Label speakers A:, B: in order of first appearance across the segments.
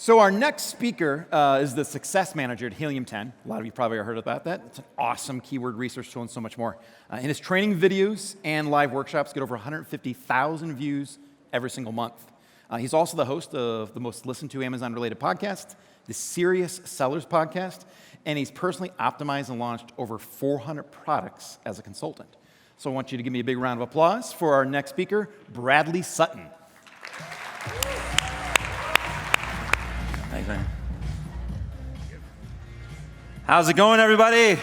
A: So our next speaker is the success manager at Helium 10. A lot of you probably have heard about that. It's an awesome keyword research tool and so much more. And his training videos and live workshops get over 150,000 views every single month. He's also the host of the most listened to Amazon-related podcast, the Serious Sellers podcast, and he's personally optimized and launched over 400 products as a consultant. So I want you to give me a big round of applause for our next speaker, Bradley Sutton.
B: Thanks, man. How's it going, everybody?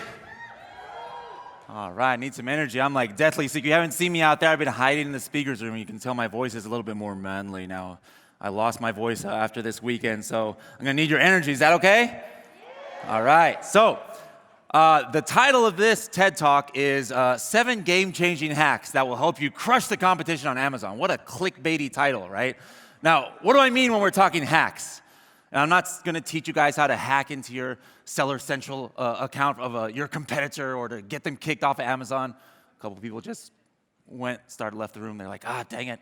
B: All right, need some energy. I'm like deathly sick. You haven't seen me out there. I've been hiding in the speaker's room. You can tell my voice is a little bit more manly now. I lost my voice after this weekend, so I'm gonna need your energy. Is that okay? All right, so the title of this TED Talk is 7 Game-Changing Hacks That Will Help You Crush the Competition on Amazon. What a clickbaity title, right? Now, what do I mean when we're talking hacks? And I'm not going to teach you guys how to hack into your Seller Central account of your competitor or to get them kicked off of Amazon. A couple people just left the room. They're like, dang it.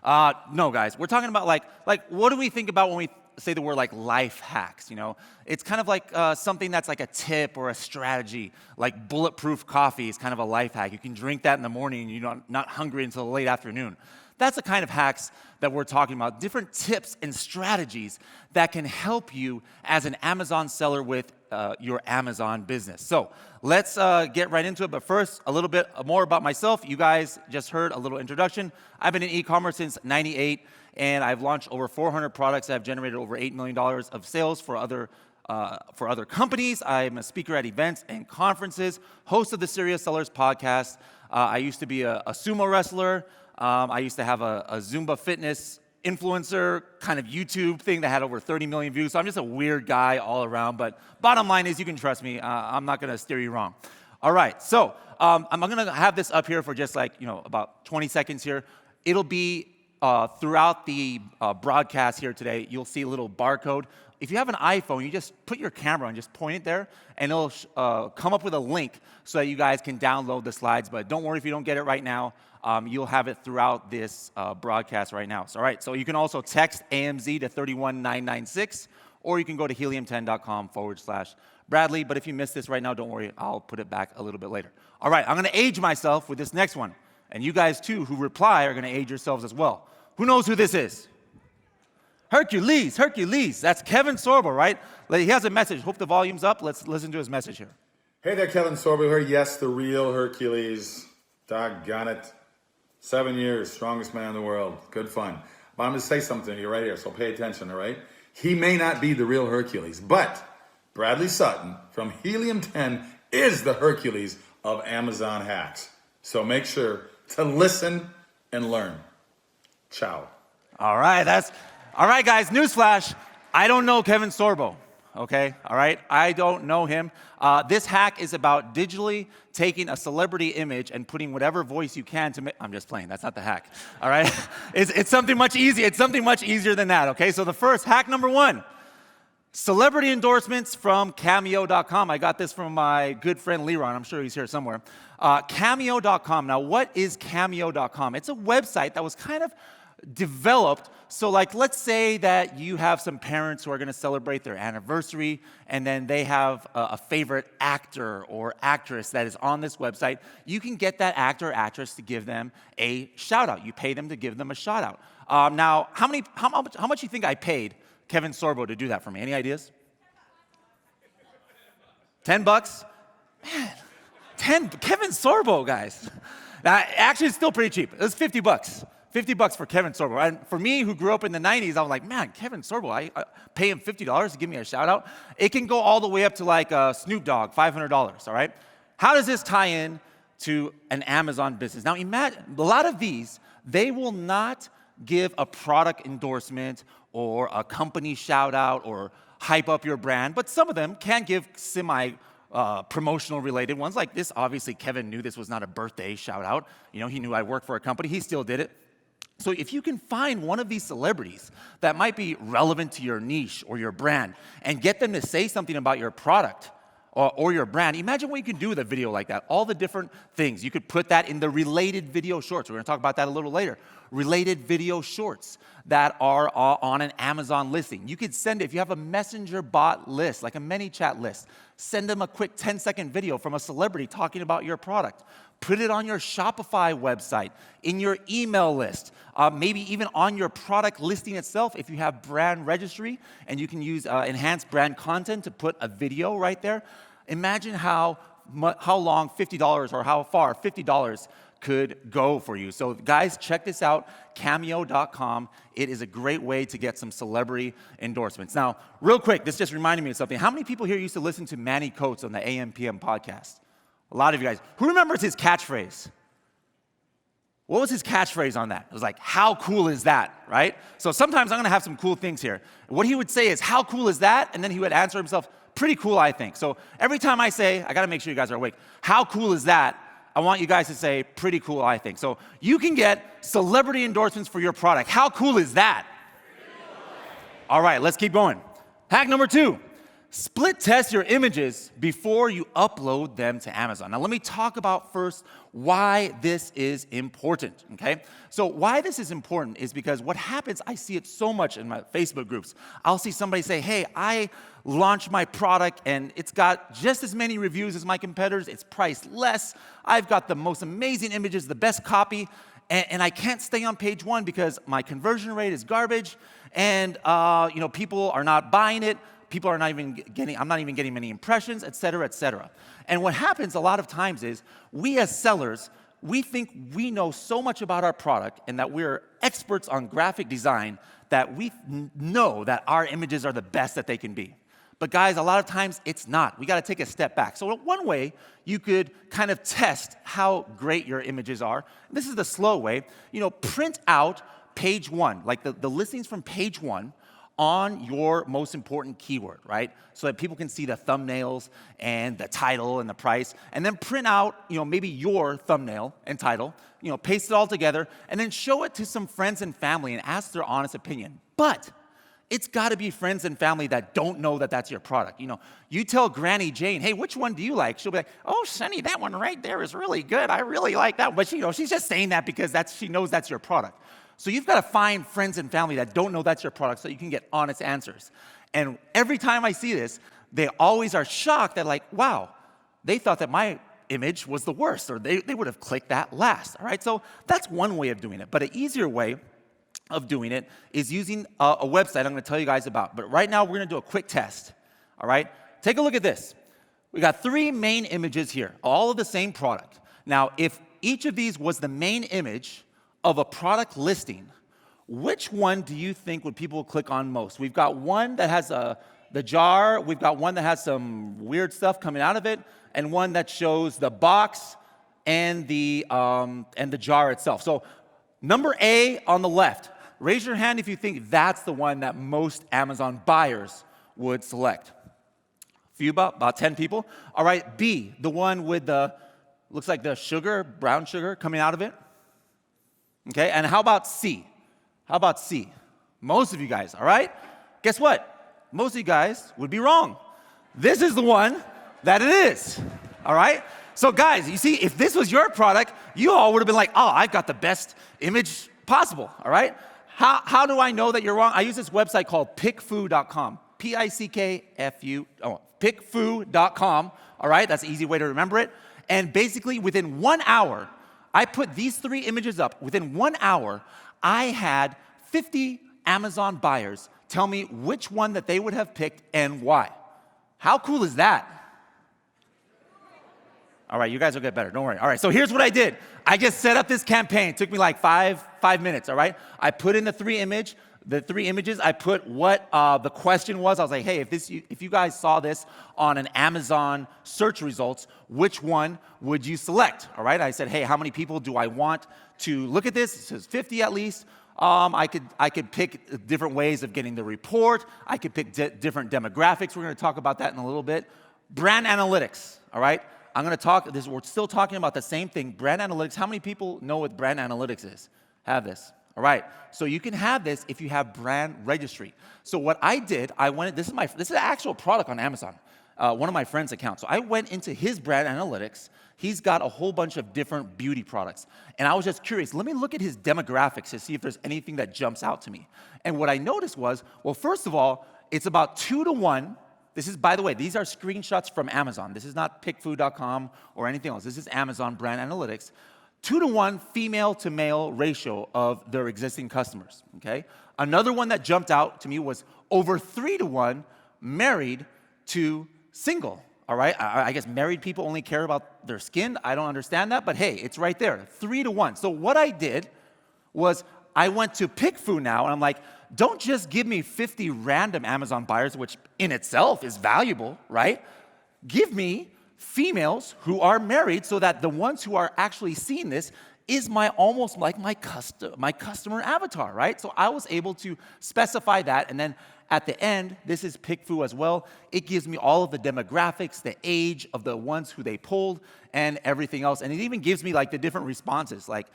B: No, guys, we're talking about like what do we think about when we say the word like life hacks? You know, it's kind of like something that's like a tip or a strategy. Like bulletproof coffee is kind of a life hack. You can drink that in the morning and you're not hungry until the late afternoon. That's the kind of hacks that we're talking about, different tips and strategies that can help you as an Amazon seller with your Amazon business. So let's get right into it, but first, a little bit more about myself. You guys just heard a little introduction. I've been in e-commerce since '98, and I've launched over 400 products that have generated over $8 million of sales for other companies. I'm a speaker at events and conferences, host of the Serious Sellers podcast. I used to be a sumo wrestler. I used to have a Zumba fitness influencer kind of YouTube thing that had over 30 million views. So I'm just a weird guy all around. But bottom line is, you can trust me. I'm not going to steer you wrong. All right. So I'm going to have this up here for just about 20 seconds here. It'll be throughout the broadcast here today. You'll see a little barcode. If you have an iPhone, you just put your camera and just point it there, and it'll come up with a link so that you guys can download the slides. But don't worry if you don't get it right now. You'll have it throughout this broadcast right now. So, all right, so you can also text AMZ to 31996, or you can go to helium10.com/Bradley. But if you missed this right now, don't worry. I'll put it back a little bit later. All right, I'm going to age myself with this next one. And you guys, too, who reply are going to age yourselves as well. Who knows who this is? Hercules. That's Kevin Sorbo, right? He has a message. Hope the volume's up. Let's listen to his message here.
C: Hey there, Kevin Sorbo here. Yes, the real Hercules. Doggone it. 7 years, strongest man in the world. Good fun. But I'm going to say something to you right here, so pay attention, all right? He may not be the real Hercules, but Bradley Sutton from Helium 10 is the Hercules of Amazon hacks. So make sure to listen and learn. Ciao.
B: All right, guys, newsflash. I don't know Kevin Sorbo, okay? All right, I don't know him. This hack is about digitally taking a celebrity image and putting whatever voice you can to make. I'm just playing. That's not the hack. All right, it's something much easier. It's something much easier than that. Okay, so the first hack number 1: celebrity endorsements from Cameo.com. I got this from my good friend Leron. I'm sure he's here somewhere. Cameo.com. Now, what is Cameo.com? It's a website that was kind of developed. So let's say that you have some parents who are going to celebrate their anniversary, and then they have a favorite actor or actress that is on this website. You can get that actor or actress to give them a shout out. You pay them to give them a shout out. Now, how much do you think I paid Kevin Sorbo to do that for me? Any ideas? $10? Man, Kevin Sorbo, guys. Now, actually, it's still pretty cheap. It was $50. $50 for Kevin Sorbo. And for me, who grew up in the 90s, I was like, man, Kevin Sorbo, I pay him $50 to give me a shout out. It can go all the way up to Snoop Dogg, $500, all right? How does this tie in to an Amazon business? Now, imagine, a lot of these, they will not give a product endorsement or a company shout out or hype up your brand, but some of them can give promotional related ones. Like this, obviously, Kevin knew this was not a birthday shout out. You know, he knew I worked for a company. He still did it. So if you can find one of these celebrities that might be relevant to your niche or your brand and get them to say something about your product, or your brand, imagine what you can do with a video like that. All the different things. You could put that in the related video shorts. We're going to talk about that a little later. Related video shorts that are on an Amazon listing. You could send, if you have a messenger bot list, like a ManyChat list, send them a quick 10-second video from a celebrity talking about your product. Put it on your Shopify website, in your email list, maybe even on your product listing itself if you have brand registry and you can use enhanced brand content to put a video right there. Imagine how long $50 or how far $50 could go for you. So guys, check this out, cameo.com. It is a great way to get some celebrity endorsements. Now, real quick, this just reminded me of something. How many people here used to listen to Manny Coates on the AM PM podcast? A lot of you guys. Who remembers his catchphrase? What was his catchphrase on that? It was like, how cool is that, right? So sometimes I'm going to have some cool things here. What he would say is, how cool is that? And then he would answer himself, pretty cool, I think. So every time I say, I got to make sure you guys are awake, how cool is that? I want you guys to say, pretty cool, I think. So you can get celebrity endorsements for your product. How cool is that? All right, let's keep going. Hack number 2. Split test your images before you upload them to Amazon. Now, let me talk about first why this is important, okay? So why this is important is because what happens, I see it so much in my Facebook groups. I'll see somebody say, hey, I launched my product and it's got just as many reviews as my competitors. It's priced less. I've got the most amazing images, the best copy, and I can't stay on page 1 because my conversion rate is garbage and people are not buying it. People are not even getting, I'm not even getting many impressions, et cetera, et cetera. And what happens a lot of times is we as sellers, we think we know so much about our product and that we're experts on graphic design that we know that our images are the best that they can be. But guys, a lot of times it's not. We got to take a step back. So one way you could kind of test how great your images are, this is the slow way, print out page 1, like the listings from page 1, on your most important keyword, right? So that people can see the thumbnails and the title and the price, and then print out, maybe your thumbnail and title, paste it all together, and then show it to some friends and family and ask their honest opinion. But it's got to be friends and family that don't know that that's your product. You tell Granny Jane, hey, which one do you like? She'll be like, oh, Sonny, that one right there is really good. I really like that. But she's just saying that because she knows that's your product. So you've got to find friends and family that don't know that's your product so you can get honest answers. And every time I see this, they always are shocked that like, wow, they thought that my image was the worst, or they would have clicked that last, all right? So that's one way of doing it. But an easier way of doing it is using a website I'm going to tell you guys about. But right now, we're going to do a quick test, all right? Take a look at this. We got 3 main images here, all of the same product. Now, if each of these was the main image of a product listing, which one do you think would people click on most? We've got one that has the jar, we've got one that has some weird stuff coming out of it, and one that shows the box and the jar itself. So number A on the left, raise your hand if you think that's the one that most Amazon buyers would select. A few, about 10 people. All right, B, the one with looks like the sugar, brown sugar coming out of it. Okay, and how about C? How about C? Most of you guys, all right? Guess what? Most of you guys would be wrong. This is the one that it is, all right? So guys, you see, if this was your product, you all would have been like, oh, I've got the best image possible, all right? How do I know that you're wrong? I use this website called pickfu.com, P-I-C-K-F-U, pickfu.com, all right? That's an easy way to remember it. And basically, within 1 hour, I put these 3 images up. Within 1 hour, I had 50 Amazon buyers tell me which one that they would have picked and why. How cool is that? All right, you guys will get better. Don't worry. All right, so here's what I did. I just set up this campaign. It took me like five minutes, all right? I put in the 3 images. I put what the question was. I was like, hey, if you guys saw this on an Amazon search results, which one would you select? All right. I said, hey, how many people do I want to look at this? It says 50 at least. I could pick different ways of getting the report. I could pick different demographics. We're going to talk about that in a little bit. Brandt Analytics. All right. I'm going to talk. We're still talking about the same thing. Brandt Analytics. How many people know what Brandt Analytics is? Have this. All right, so you can have this if you have brand registry. So what I did, this is an actual product on Amazon. one of my friend's accounts. So I went into his Brandt Analytics. He's got a whole bunch of different beauty products. And I was just curious, let me look at his demographics to see if there's anything that jumps out to me. And what I noticed was, well, first of all, it's about 2 to 1. This is, by the way, these are screenshots from Amazon. This is not pickfood.com or anything else. This is Amazon Brandt Analytics. 2 to 1 female to male ratio of their existing customers, okay? Another one that jumped out to me was over 3 to 1 married to single, all right? I guess married people only care about their skin. I don't understand that, but hey, it's right there, 3 to 1. So what I did was I went to PickFood now, and I'm like, don't just give me 50 random Amazon buyers, which in itself is valuable, right? Give me females who are married so that the ones who are actually seeing this is almost like my customer avatar, right? So I was able to specify that, and then at the end, this is PickFood as well. It gives me all of the demographics, the age of the ones who they pulled, and everything else. And it even gives me like the different responses. Like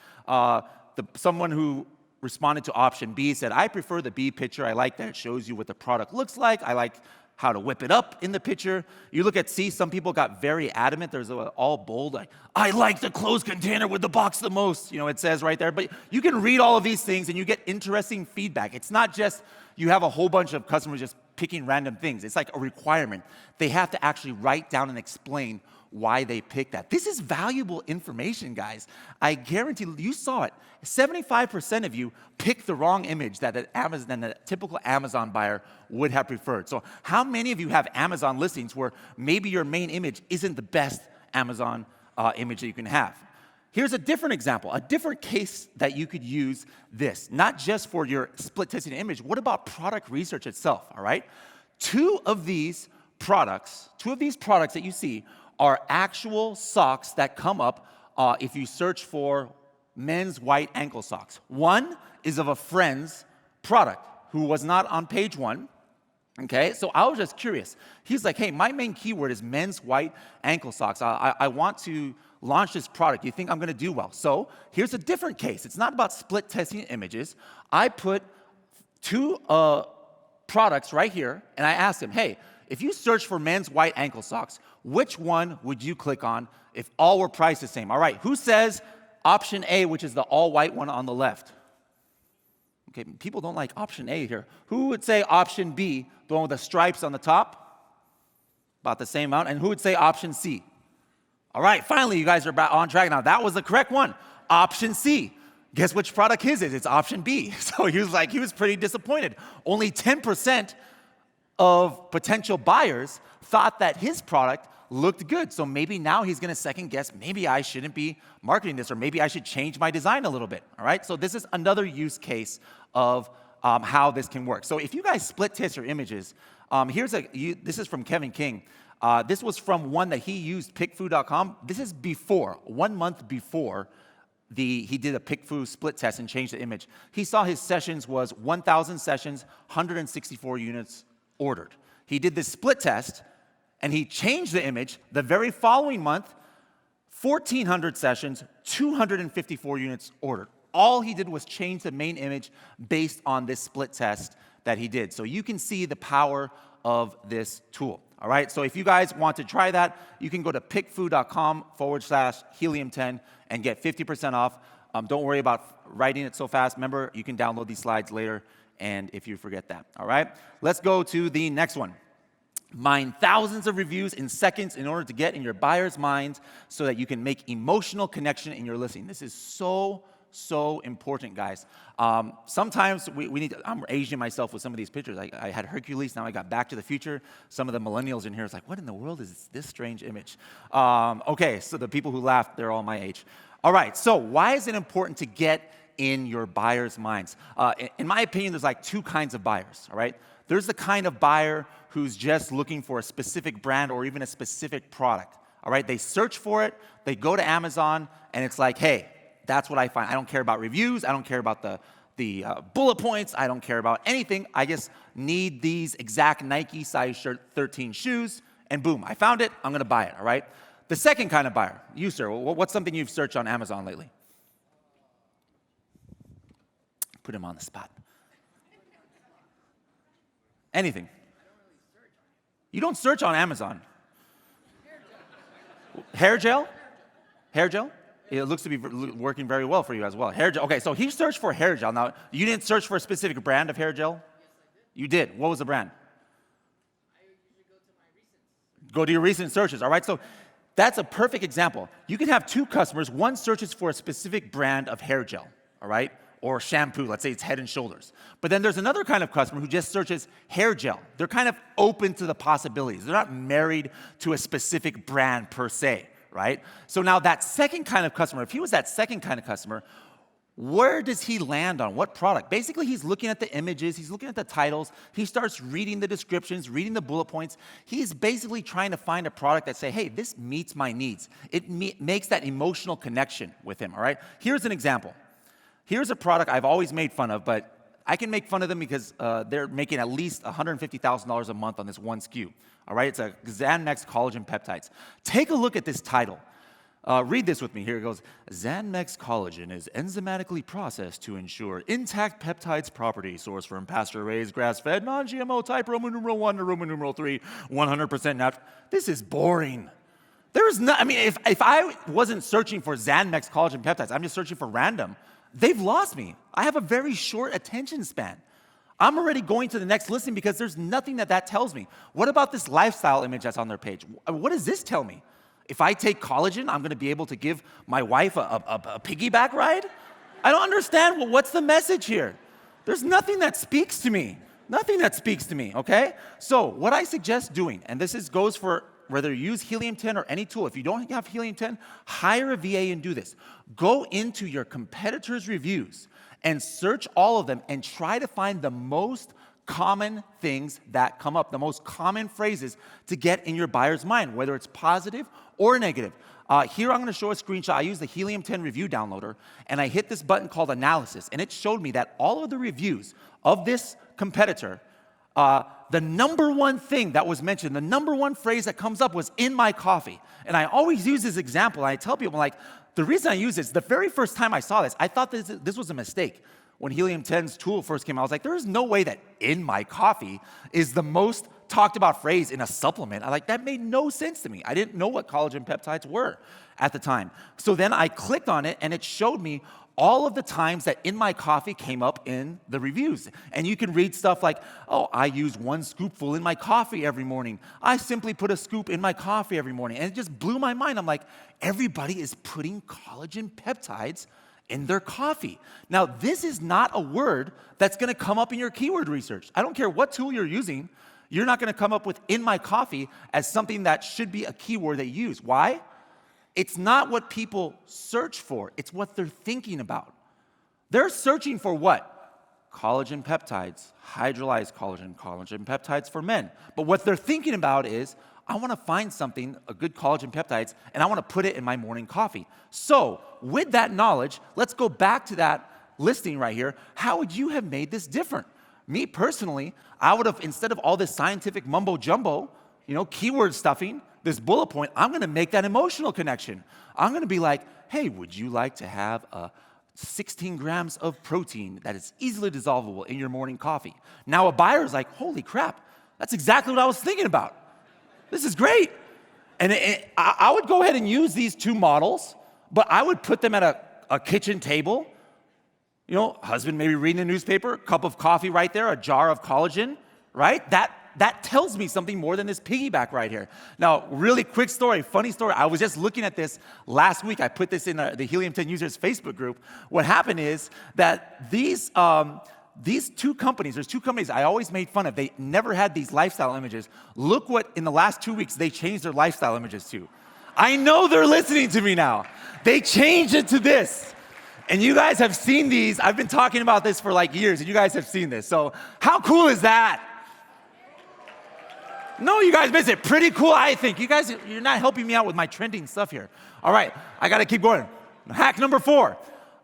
B: someone who responded to option B said, I prefer the B picture. I like that it shows you what the product looks like. I like how to whip it up in the picture. You look at C, some people got very adamant. There's all bold, like, I like the closed container with the box the most. You know, it says right there. But you can read all of these things and you get interesting feedback. It's not just you have a whole bunch of customers just picking random things. It's like a requirement. They have to actually write down and explain why they picked that. This is valuable information, guys. I guarantee you saw it. 75% of you picked the wrong image that a typical Amazon buyer would have preferred. So how many of you have Amazon listings where maybe your main image isn't the best Amazon image that you can have? Here's a different example, a different case that you could use this, not just for your split testing image. What about product research itself, all right? Two of these products that you see are actual socks that come up if you search for men's white ankle socks. One is of a friend's product who was not on page 1. Okay, so I was just curious. He's like, hey, my main keyword is men's white ankle socks. I want to launch this product. Do you think I'm going to do well? So here's a different case. It's not about split testing images. I put 2 products right here, and I asked him, hey, if you search for men's white ankle socks, which one would you click on if all were priced the same? All right, who says option A, which is the all-white one on the left? Okay, people don't like option A here. Who would say option B, the one with the stripes on the top? About the same amount. And who would say option C? All right, finally, you guys are on track now. That was the correct one, option C. Guess which product his is? It's option B. So he was pretty disappointed. Only 10% of potential buyers thought that his product looked good. So maybe now he's going to second guess, maybe I shouldn't be marketing this, or maybe I should change my design a little bit. All right, so this is another use case of how this can work. So if you guys split test your images, this is from Kevin King. This was from one that he used, pickfood.com. This is 1 month before he did a PickFood split test and changed the image. He saw his sessions was 1,000 sessions, 164 units ordered. He did this split test, and he changed the image. The very following month, 1,400 sessions, 254 units ordered. All he did was change the main image based on this split test that he did. So you can see the power of this tool. All right, so if you guys want to try that, you can go to pickfood.com/helium10 and get 50% off. Don't worry about writing it so fast. Remember, you can download these slides later, and if you forget that. All right, let's go to the next one. Mine thousands of reviews in seconds in order to get in your buyer's minds so that you can make emotional connection in your listing. This is so important, guys. Sometimes we need to, I'm aging myself with some of these pictures. I had Hercules, now I got Back to the Future. Some of the millennials in here is like, what in the world is this strange image? Okay, so the people who laughed, they're all my age. All right, so why is it important to get in your buyer's minds? In my opinion, there's like 2 kinds of buyers, all right? There's the kind of buyer who's just looking for a specific brand or even a specific product, all right? They search for it, they go to Amazon, and it's like, hey, that's what I find. I don't care about reviews. I don't care about the bullet points. I don't care about anything. I just need these exact Nike size shirt 13 shoes, and boom, I found it. I'm going to buy it, all right? The second kind of buyer, you, sir, what's something you've searched on Amazon lately? Put him on the spot. Anything. You don't search on Amazon. Hair gel? Hair gel? It looks to be working very well for you as well. Hair gel. Okay, so he searched for hair gel. Now, you didn't search for a specific brand of hair gel? You did. What was the brand? Go to your recent searches, all right? So that's a perfect example. You can have two customers. One searches for a specific brand of hair gel, all right? Or shampoo, let's say it's Head and Shoulders. But then there's another kind of customer who just searches hair gel. They're kind of open to the possibilities. They're not married to a specific brand per se, right? So now that second kind of customer, if he was that second kind of customer, where does he land on what product? Basically, he's looking at the images, he's looking at the titles, he starts reading the descriptions, reading the bullet points. He's basically trying to find a product that say, hey, this meets my needs. It makes that emotional connection with him, all right? Here's an example. Here's a product I've always made fun of, but I can make fun of them because they're making at least $150,000 a month on this one SKU, all right? It's a Xanmex collagen peptides. Take a look at this title. Read this with me. Here it goes. Xanmex collagen is enzymatically processed to ensure intact peptides property, sourced from pasture-raised, grass-fed, non-GMO type Roman numeral 1 to Roman numeral 3, 100% natural. This is boring. There's no, I mean, if I wasn't searching for Xanmex collagen peptides, I'm just searching for random, they've lost me. I have a very short attention span. I'm already going to the next listing because there's nothing that tells me. What about this lifestyle image that's on their page? What does this tell me? If I take collagen, I'm going to be able to give my wife a piggyback ride? I don't understand. Well, what's the message here? There's nothing that speaks to me. Nothing that speaks to me, okay? So what I suggest doing, and this goes for whether you use Helium 10 or any tool. If you don't have Helium 10, hire a VA and do this. Go into your competitors' reviews and search all of them and try to find the most common things that come up, the most common phrases to get in your buyer's mind, whether it's positive or negative. Here I'm going to show a screenshot. I use the Helium 10 review downloader, and I hit this button called Analysis, and it showed me that all of the reviews of this competitor, the number one thing that was mentioned, the number one phrase that comes up was "in my coffee." And I always use this example, and I tell people, like, the reason I use this, the very first time I saw this, I thought this was a mistake. When Helium 10's tool first came out, I was like, there is no way that "in my coffee" is the most talked about phrase in a supplement. That made no sense to me. I didn't know what collagen peptides were at the time. So then I clicked on it, and it showed me all of the times that "in my coffee" came up in the reviews. And you can read stuff like, oh, I use 1 scoopful in my coffee every morning. I simply put a scoop in my coffee every morning. And it just blew my mind. I'm like, everybody is putting collagen peptides in their coffee. Now, this is not a word that's going to come up in your keyword research. I don't care what tool you're using, you're not going to come up with "in my coffee" as something that should be a keyword that you use. Why? It's not what people search for, it's what they're thinking about. They're searching for what? Collagen peptides, hydrolyzed collagen peptides for men. But what they're thinking about is, I want to find something, a good collagen peptides, and I want to put it in my morning coffee. So, with that knowledge, let's go back to that listing right here. How would you have made this different? Me personally, I would have, instead of all this scientific mumbo jumbo, keyword stuffing, this bullet point, I'm going to make that emotional connection. I'm going to be like, hey, would you like to have 16 grams of protein that is easily dissolvable in your morning coffee? Now a buyer's like, holy crap, that's exactly what I was thinking about. This is great. And I would go ahead and use these two models, but I would put them at a kitchen table. Husband maybe reading the newspaper, a cup of coffee right there, a jar of collagen, right? That tells me something more than this piggyback right here. Now, really quick story, funny story. I was just looking at this last week. I put this in the Helium 10 users Facebook group. What happened is that these two companies, there's two companies I always made fun of. They never had these lifestyle images. Look what, in the last 2 weeks, they changed their lifestyle images to. I know they're listening to me now. They changed it to this. And you guys have seen these. I've been talking about this for like years, and you guys have seen this. So how cool is that? No, you guys missed it. Pretty cool, I think. You guys, you're not helping me out with my trending stuff here. All right, I got to keep going. Hack number 4.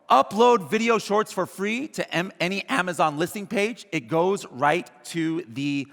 B: Upload video shorts for free to any Amazon listing page. It goes right to the,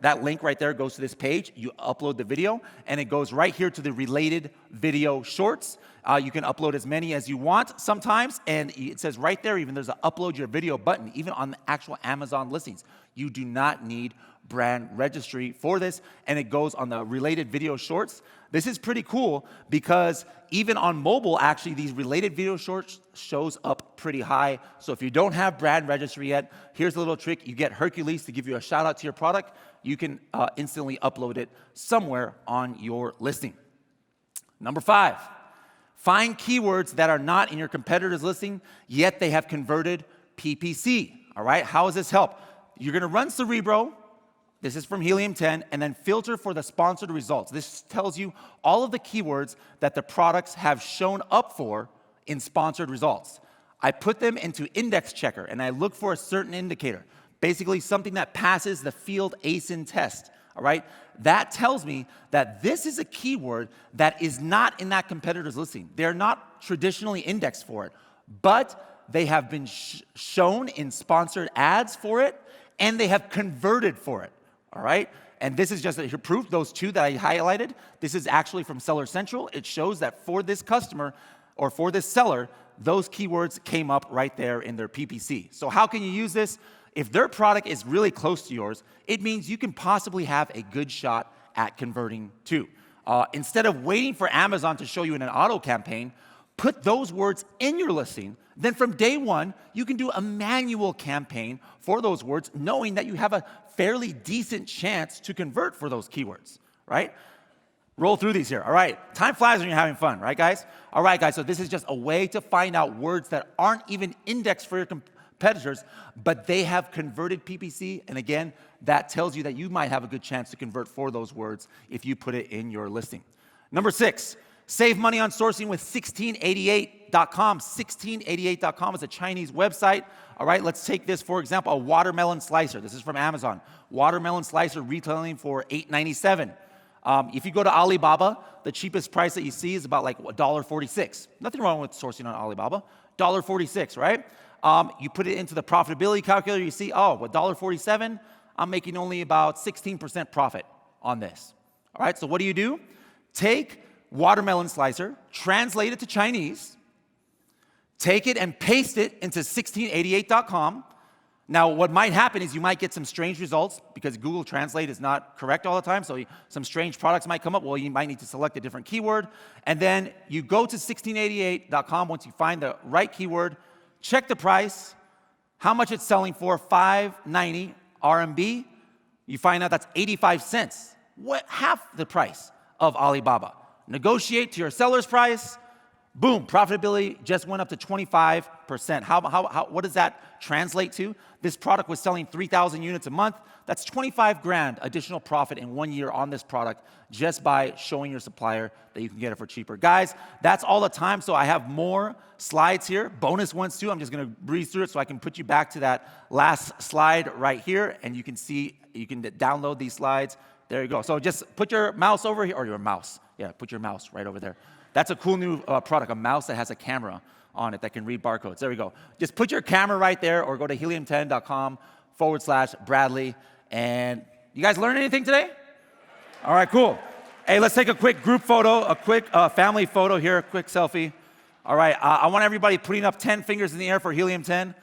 B: that link right there goes to this page. You upload the video, and it goes right here to the related video shorts. You can upload as many as you want sometimes, and it says right there, even there's an upload your video button, even on the actual Amazon listings. You do not need brand registry for this, and it goes on the related video shorts. This is pretty cool because even on mobile, actually, these related video shorts shows up pretty high. So if you don't have brand registry yet, here's a little trick. You get Hercules to give you a shout out to your product. You can instantly upload it somewhere on your listing. Number 5, find keywords that are not in your competitor's listing, yet they have converted PPC. All right, how does this help? You're gonna run Cerebro. This is from Helium 10, and then filter for the sponsored results. This tells you all of the keywords that the products have shown up for in sponsored results. I put them into Index Checker, and I look for a certain indicator, basically something that passes the field ASIN test, all right? That tells me that this is a keyword that is not in that competitor's listing. They're not traditionally indexed for it, but they have been shown in sponsored ads for it, and they have converted for it. All right, and this is just a proof, those 2 that I highlighted. This is actually from Seller Central. It shows that for this customer or for this seller, those keywords came up right there in their PPC. So how can you use this? If their product is really close to yours, it means you can possibly have a good shot at converting too. Instead of waiting for Amazon to show you in an auto campaign, put those words in your listing. Then from day 1, you can do a manual campaign for those words, knowing that you have a fairly decent chance to convert for those keywords, right? Roll through these here. All right, time flies when you're having fun, right, guys? All right, guys, so this is just a way to find out words that aren't even indexed for your competitors, but they have converted PPC. And again, that tells you that you might have a good chance to convert for those words if you put it in your listing. Number 6, save money on sourcing with 1688.com. 1688.com is a Chinese website. All right, let's take this, for example, a watermelon slicer. This is from Amazon. Watermelon slicer retailing for $8.97. If you go to Alibaba, the cheapest price that you see is about like $1.46. Nothing wrong with sourcing on Alibaba. $1.46, right? You put it into the profitability calculator, you see, oh, $1.47, I'm making only about 16% profit on this. All right, so what do? Take watermelon slicer, translate it to Chinese, take it and paste it into 1688.com. Now, what might happen is you might get some strange results because Google Translate is not correct all the time, so some strange products might come up. Well, you might need to select a different keyword, and then you go to 1688.com once you find the right keyword, check the price, how much it's selling for, 590 RMB. You find out that's 85 cents, half the price of Alibaba. Negotiate to your seller's price, boom, profitability just went up to 25%. What does that translate to? This product was selling 3,000 units a month. That's 25 grand additional profit in 1 year on this product just by showing your supplier that you can get it for cheaper. Guys, that's all the time, so I have more slides here, bonus ones too. I'm just gonna breeze through it so I can put you back to that last slide right here, and you can see, you can download these slides. There you go. So just put your mouse over here, or your mouse. Yeah, put your mouse right over there. That's a cool new product, a mouse that has a camera on it that can read barcodes. There we go. Just put your camera right there or go to helium10.com/Bradley. And you guys learn anything today? All right, cool. Hey, let's take a quick group photo, a quick family photo here, a quick selfie. All right, I want everybody putting up 10 fingers in the air for Helium 10.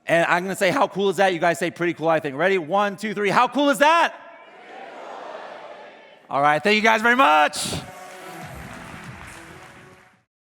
B: And I'm gonna say, how cool is that? You guys say pretty cool, I think. Ready? 1, 2, 3. How cool is that? All right, thank you guys very much.